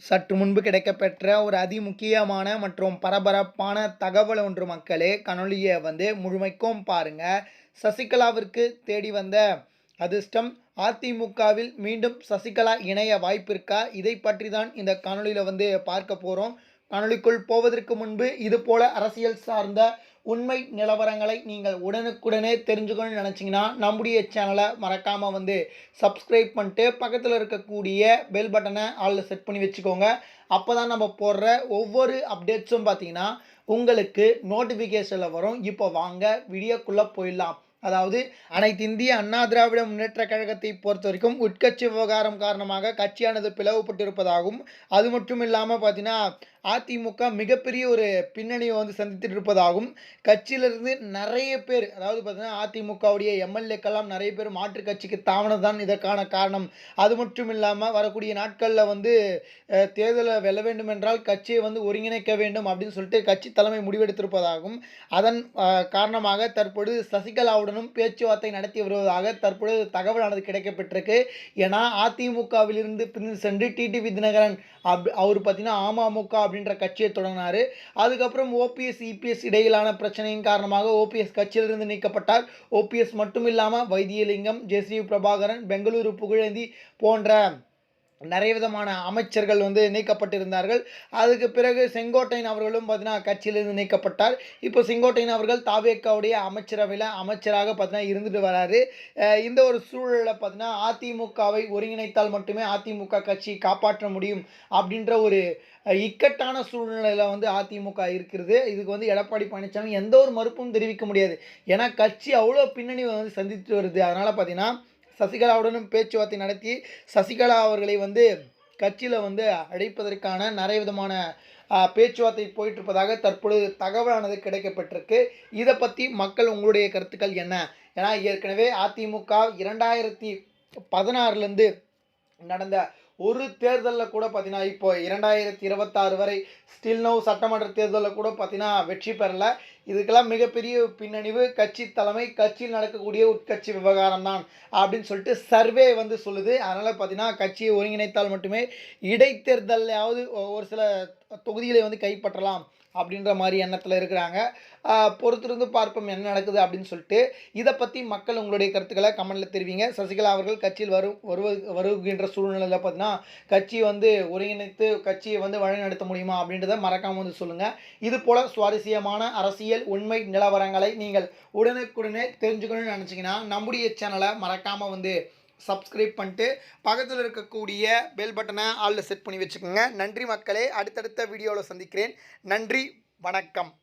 சற்று முன்பு கிடைக்கப்பெற்ற ஒரு அதிமுக்கியமான மற்றும் பரபரப்பான தகவல் ஒன்று மக்களே. காணொளியை முழுமைக்கும் பாருங்க. சசிகலாவிற்கு தேடி வந்த அதிர்ஷ்டம். அதிமுகவில் மீண்டும் சசிகலா இணைய வாய்ப்பிருக்கா? இதை பற்றி தான் இந்த காணொளியில் பார்க்க போகிறோம். காணொளிக்குள் போவதற்கு முன்பு இது போல அரசியல் சார்ந்த உண்மை நிலவரங்களை நீங்கள் உடனுக்குடனே தெரிஞ்சுக்கணும்னு நினச்சிங்கன்னா நம்முடைய சேனலை மறக்காமல் சப்ஸ்கிரைப் பண்ணிட்டு பக்கத்தில் இருக்கக்கூடிய பெல் பட்டனை ஆளில் செட் பண்ணி வச்சுக்கோங்க. அப்போ தான் நம்ம போடுற ஒவ்வொரு அப்டேட்ஸும் பார்த்தீங்கன்னா உங்களுக்கு நோட்டிஃபிகேஷனில் வரும். இப்போ வாங்க வீடியோக்குள்ளே போயிடலாம். அதாவது அனைத்து இந்திய அண்ணா திராவிட முன்னேற்ற கழகத்தை பொறுத்த வரைக்கும் உட்கட்சி விவகாரம் காரணமாக கட்சியானது பிளவுபட்டிருப்பதாகவும், அது மட்டும் இல்லாமல் பார்த்தீங்கன்னா அதிமுக மிகப்பெரிய ஒரு பின்னணியை சந்தித்துட்டு இருப்பதாகவும், கட்சியிலிருந்து நிறைய பேர், அதாவது பார்த்தீங்கன்னா அதிமுகவுடைய எம்எல்ஏக்கெல்லாம் நிறைய பேர் மாற்று கட்சிக்கு தாவனது தான் இதற்கான காரணம். அது மட்டும் இல்லாமல் வரக்கூடிய நாட்களில் தேர்தலை வெல்ல வேண்டும் என்றால் கட்சியை ஒருங்கிணைக்க வேண்டும் அப்படின்னு சொல்லிட்டு கட்சி தலைமை முடிவெடுத்திருப்பதாகவும், அதன் காரணமாக தற்பொழுது சசிகலாவுடனும் பேச்சுவார்த்தை நடத்தி வருவதாக தற்பொழுது தகவலானது கிடைக்கப்பட்டிருக்கு. ஏன்னா அதிமுகவிலிருந்து பிரிந்து சென்று டிடிவி தினகரன் அவர் பார்த்தீங்கன்னா அமமுக அப்படின்ற கட்சியை தொடங்கினார். அதுக்கப்புறம் ஓபிஎஸ் இபிஎஸ் இடையிலான பிரச்சனையின் காரணமாக ஓபிஎஸ் கட்சியிலிருந்து நீக்கப்பட்டார். ஓபிஎஸ் மட்டும் இல்லாமல் வைத்தியலிங்கம், ஜெசி பிரபாகரன், பெங்களூரு புகழேந்தி போன்ற நிறைய விதமான அமைச்சர்கள் நீக்கப்பட்டிருந்தார்கள். அதுக்கு பிறகு செங்கோட்டையன் அவர்களும் பார்த்தீங்கன்னா கட்சியிலிருந்து நீக்கப்பட்டார். இப்போ செங்கோட்டையன் அவர்கள் தாவேக்காவுடைய அமைச்சரவையில் அமைச்சராக பார்த்தீங்கன்னா இருந்துட்டு வராரு. இந்த ஒரு சூழலில் பார்த்தீங்கன்னா அதிமுகவை ஒருங்கிணைத்தால் மட்டுமே அதிமுக கட்சி காப்பாற்ற முடியும் அப்படின்ற ஒரு இக்கட்டான சூழ்நிலையில் அதிமுக இருக்கிறது. இதுக்கு எடப்பாடி பழனிசாமி எந்த ஒரு மறுப்பும் தெரிவிக்க முடியாது. ஏன்னா கட்சி அவ்வளோ பின்னணி சந்தித்து வருது. அதனால் பார்த்தீங்கன்னா சசிகலாவுடனும் பேச்சுவார்த்தை நடத்தி சசிகலா அவர்களை கட்சியில் அழைப்பதற்கான நிறைய விதமான பேச்சுவார்த்தை போயிட்டுருப்பதாக தற்பொழுது தகவலானது கிடைக்கப்பட்டிருக்கு. இதை பற்றி மக்கள் உங்களுடைய கருத்துக்கள் என்ன? ஏன்னா ஏற்கனவே அதிமுக 2016 நடந்த ஒரு தேர்தலில் கூட பார்த்தீங்கன்னா இப்போ 2026 வரை ஸ்டில் நோ சட்டமன்ற தேர்தலில் கூட பார்த்தீங்கன்னா வெற்றி பெறலை. இதுக்கெல்லாம் மிகப்பெரிய பின்னணிவு கட்சி தலைமை, கட்சியில் நடக்கக்கூடிய உட்கட்சி விவகாரம் தான் அப்படின்னு சொல்லிட்டு சர்வே சொல்லுது. அதனால் பார்த்தீங்கன்னா கட்சியை ஒருங்கிணைத்தால் மட்டுமே இடைத்தேர்தலையாவது ஒரு சில தொகுதிகளை கைப்பற்றலாம் அப்படின்ற மாதிரி எண்ணத்தில் இருக்கிறாங்க. பொறுத்திருந்து பார்ப்போம் என்ன நடக்குது அப்படின்னு சொல்லிட்டு. இதை பற்றி மக்கள் உங்களுடைய கருத்துக்களை கமெண்டில் தெரிவிங்க. சசிகலா அவர்கள் கட்சியில் வருகின்ற சூழ்நிலையில் பார்த்தீங்கன்னா கட்சி ஒருங்கிணைத்து கட்சியை வழிநடத்த முடியுமா அப்படின்றத மறக்காமல் சொல்லுங்கள். இது போல் சுவாரஸ்யமான அரசியல் உண்மை நிலவரங்களை நீங்கள் உடனுக்குடனே தெரிஞ்சுக்கணும்னு நினச்சிங்கன்னா நம்முடைய சேனலை மறக்காமல் சப்ஸ்கிரைப் பண்ணிட்டு பக்கத்தில் இருக்கக்கூடிய பெல் பட்டனை ஆளில் செட் பண்ணி வச்சுக்கோங்க. நன்றி மக்களே. அடுத்தடுத்த வீடியோவில் சந்திக்கிறேன். நன்றி, வணக்கம்.